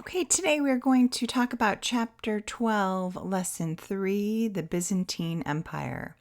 Okay, today we're going to talk about Chapter 12, Lesson 3, the Byzantine Empire.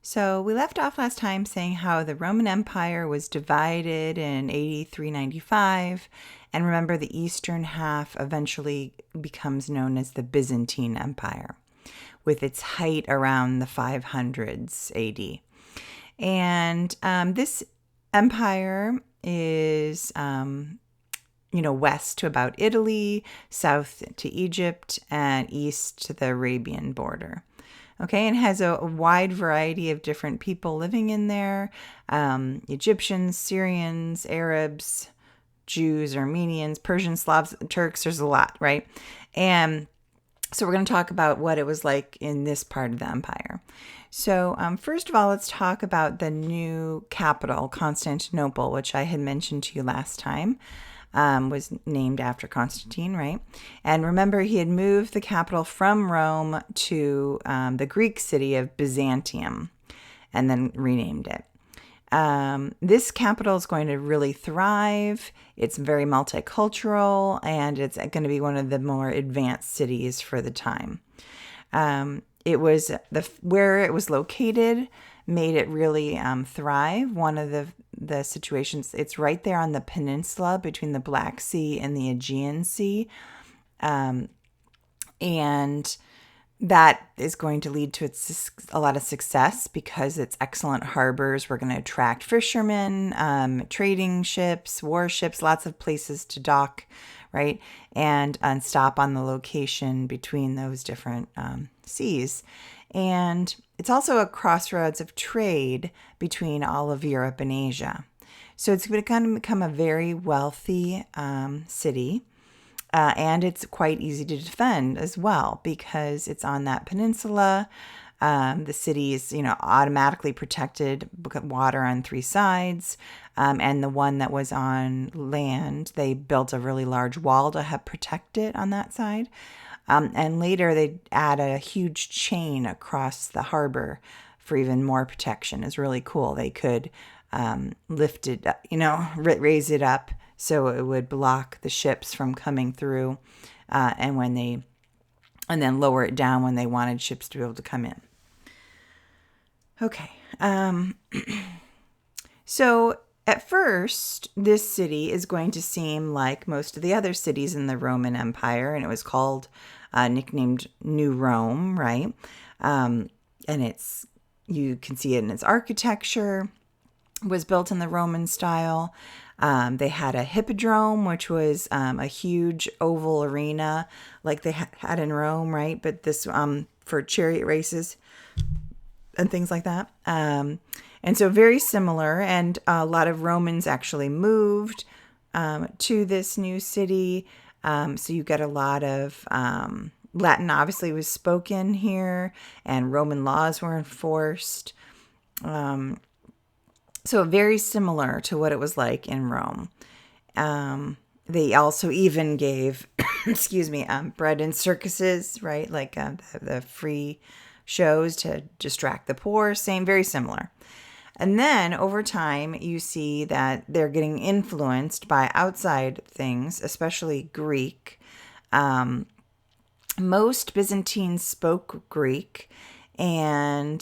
So we left off last time saying how the Roman Empire was divided in AD 395, and remember the eastern half eventually becomes known as the Byzantine Empire, with its height around the 500s AD. And this empire is west to about Italy, south to Egypt, and east to the Arabian border. Okay, and has a wide variety of different people living in there. Egyptians, Syrians, Arabs, Jews, Armenians, Persians, Slavs, Turks, there's a lot, right? And so we're going to talk about what it was like in this part of the empire. So first of all, let's talk about the new capital, Constantinople, which I had mentioned to you last time. Was named after Constantine, right? And remember, he had moved the capital from Rome to the Greek city of Byzantium and then renamed it. This capital is going to really thrive. It's very multicultural, and it's going to be one of the more advanced cities for the time. It was where it was located made it really thrive. One of the situations, it's right there on the peninsula between the Black Sea and the Aegean Sea. And that is going to lead to a lot of success because it's excellent harbors. We're going to attract fishermen, trading ships, warships, lots of places to dock, right? And stop on the location between those different seas. And it's also a crossroads of trade between all of Europe and Asia. So it's going to become a very wealthy city. And it's quite easy to defend as well because it's on that peninsula. The city is, automatically protected, water on three sides. And the one that was on land, they built a really large wall to help protect it on that side. And later they add a huge chain across the harbor for even more protection. It's really cool. They could lift it, raise it up so it would block the ships from coming through, and then lower it down when they wanted ships to be able to come in. Okay. So at first, this city is going to seem like most of the other cities in the Roman Empire, and it was nicknamed New Rome, right? And you can see it in its architecture. It was built in the Roman style. They had a hippodrome, which was a huge oval arena like they had in Rome, right? But this for chariot races and things like that. And so very similar. And a lot of Romans actually moved to this new city. So you get a lot of Latin obviously was spoken here, and Roman laws were enforced. So very similar to what it was like in Rome. They also even gave, bread in circuses, right? Like the free shows to distract the poor. Very similar. And then over time, you see that they're getting influenced by outside things, especially Greek. Most Byzantines spoke Greek, and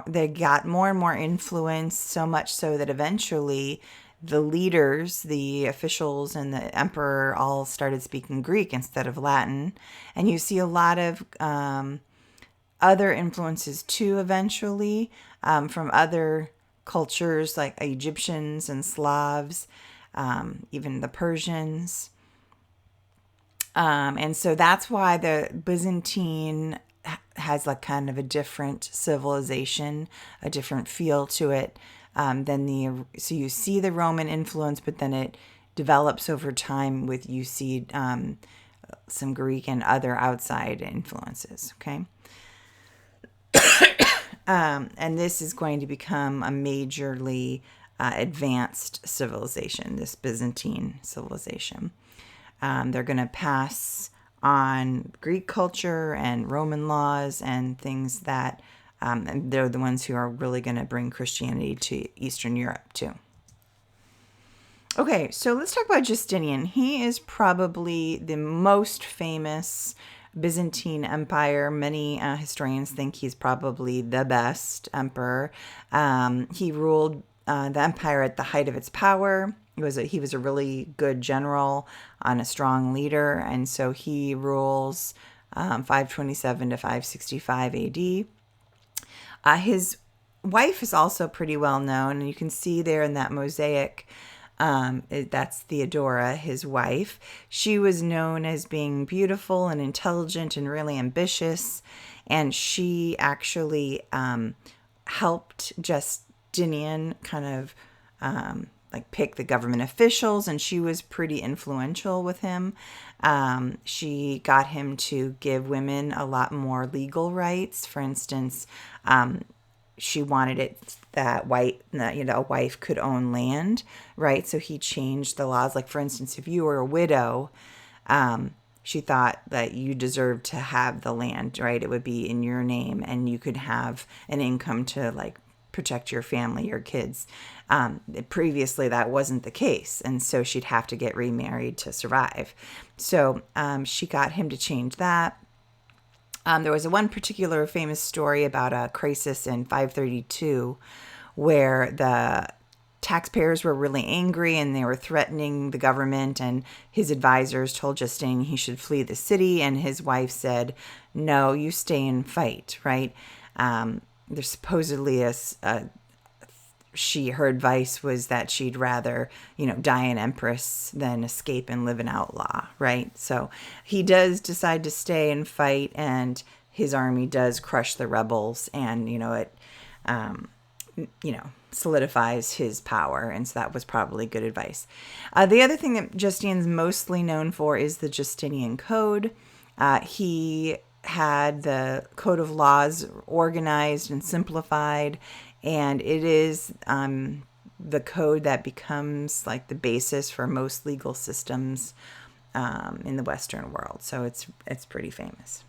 they got more and more influence, so much so that eventually the leaders, the officials, and the emperor all started speaking Greek instead of Latin. And you see a lot of other influences too, eventually, from other cultures like Egyptians and Slavs, even the Persians. And so that's why the Byzantine has like kind of a different civilization, a different feel to it so you see the Roman influence, but then it develops over time with you see some Greek and other outside influences, okay? And this is going to become a majorly advanced civilization, this Byzantine civilization. They're going to pass on Greek culture and Roman laws and things that they're the ones who are really going to bring Christianity to Eastern Europe too. Okay, so let's talk about Justinian. He is probably the most famous Byzantine empire. Many historians think he's probably the best emperor. He ruled the empire at the height of its power. He was a really good general and a strong leader, and so he rules 527 to 565 AD. His wife is also pretty well known, and you can see there in that mosaic. That's Theodora, his wife. She was known as being beautiful and intelligent and really ambitious, and she actually helped Justinian kind of like pick the government officials, and she was pretty influential with him. She got him to give women a lot more legal rights. For instance, she wanted it that a wife could own land, right? So he changed the laws. Like, for instance, if you were a widow, she thought that you deserved to have the land, right? It would be in your name, and you could have an income to like protect your family, your kids. Previously, that wasn't the case, and so she'd have to get remarried to survive. So she got him to change that. There was one particular famous story about a crisis in 532 where the taxpayers were really angry and they were threatening the government, and his advisors told Justinian he should flee the city, and his wife said, no, you stay and fight, right? There's supposedly her advice was that she'd rather, die an empress than escape and live an outlaw, right? So he does decide to stay and fight, and his army does crush the rebels, and, it, solidifies his power. And so that was probably good advice. The other thing that Justinian's mostly known for is the Justinian Code. He had the code of laws organized and simplified, and it is the code that becomes like the basis for most legal systems in the Western world. So it's pretty famous.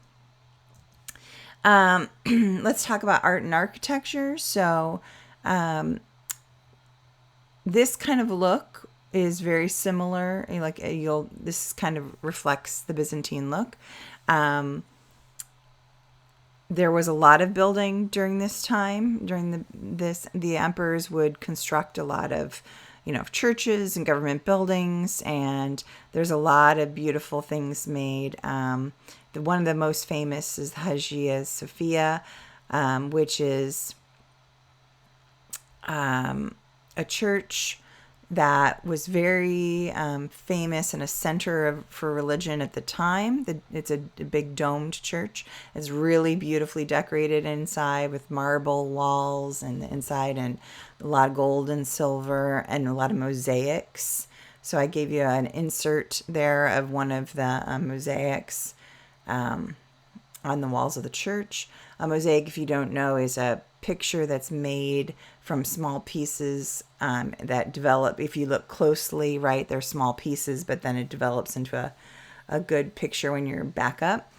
Let's talk about art and architecture. So this kind of look is very similar. This kind of reflects the Byzantine look. There was a lot of building during this time. The emperors would construct a lot of, churches and government buildings, and there's a lot of beautiful things made. One of the most famous is Hagia Sophia, which is a church that was very famous and a center for religion at the time. It's a big domed church. It's really beautifully decorated inside with marble walls and the inside, and a lot of gold and silver and a lot of mosaics. So I gave you an insert there of one of the mosaics on the walls of the church. A mosaic, if you don't know, is a picture that's made from small pieces that develop. If you look closely, right, they're small pieces, but then it develops into a good picture when you're back up.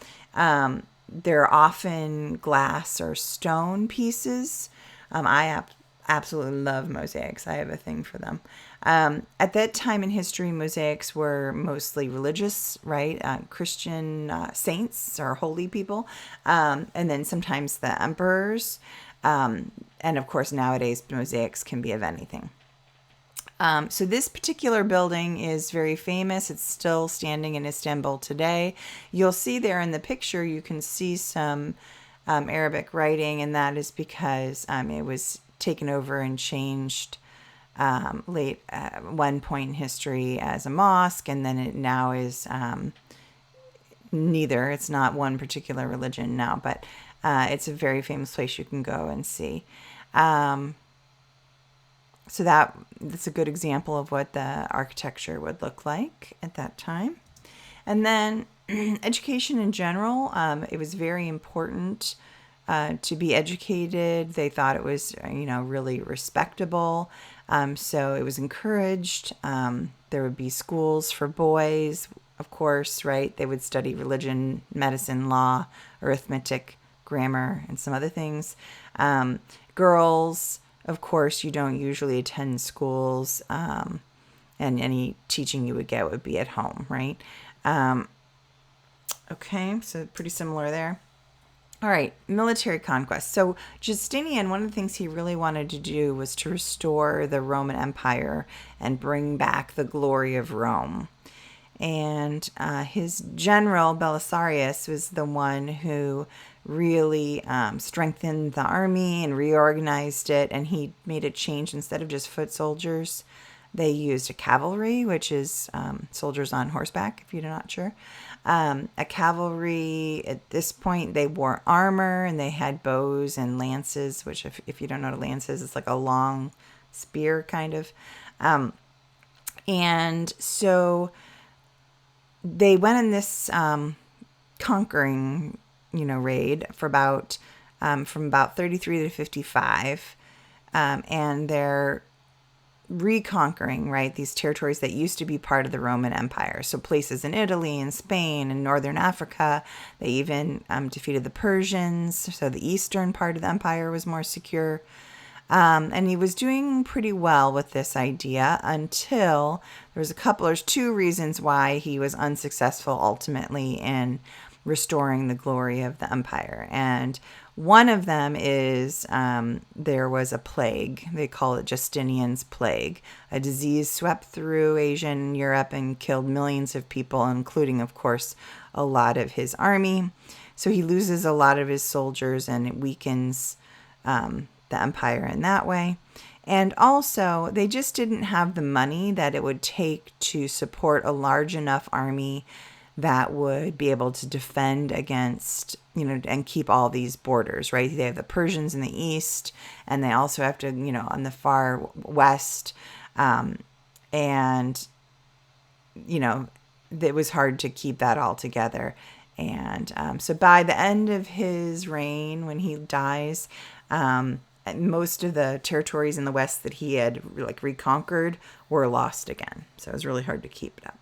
They're often glass or stone pieces. I absolutely love mosaics. I have a thing for them. At that time in history, mosaics were mostly religious, right? Christian saints or holy people. And then sometimes the emperors. And of course, nowadays, mosaics can be of anything. So this particular building is very famous. It's still standing in Istanbul today. You'll see there in the picture, you can see some Arabic writing, and that is because it was taken over and changed late at one point in history as a mosque, and then it now is neither. It's not one particular religion now, but it's a very famous place you can go and see. So that's a good example of what the architecture would look like at that time. And then education in general, it was very important to be educated. They thought it was, really respectable. So it was encouraged. There would be schools for boys, of course, right? They would study religion, medicine, law, arithmetic, grammar, and some other things. Girls, of course, you don't usually attend schools and any teaching you would get would be at home, right? Okay, so pretty similar there. All right, military conquest. So Justinian, one of the things he really wanted to do was to restore the Roman Empire and bring back the glory of Rome. And his general, Belisarius, was the one who really strengthened the army and reorganized it. And he made a change. Instead of just foot soldiers, they used a cavalry, which is soldiers on horseback, if you're not sure. A cavalry, at this point, they wore armor and they had bows and lances, which, if you don't know what a lance is, it's like a long spear, kind of. And so they went on this conquering, raid for about from about 33 to 55, and they're reconquering, right, these territories that used to be part of the Roman Empire. So places in Italy and Spain and northern Africa. They even defeated the Persians, so the eastern part of the empire was more secure. And he was doing pretty well with this idea until there's two reasons why he was unsuccessful ultimately in restoring the glory of the empire. And one of them is there was a plague. They call it Justinian's plague. A disease swept through Asia and Europe and killed millions of people, including, of course, a lot of his army. So he loses a lot of his soldiers, and it weakens the empire in that way. And also, they just didn't have the money that it would take to support a large enough army that would be able to defend against, and keep all these borders, right? They have the Persians in the east, and they also have to, on the far west. And, it was hard to keep that all together. And so by the end of his reign, when he dies, most of the territories in the west that he had reconquered were lost again. So it was really hard to keep it up.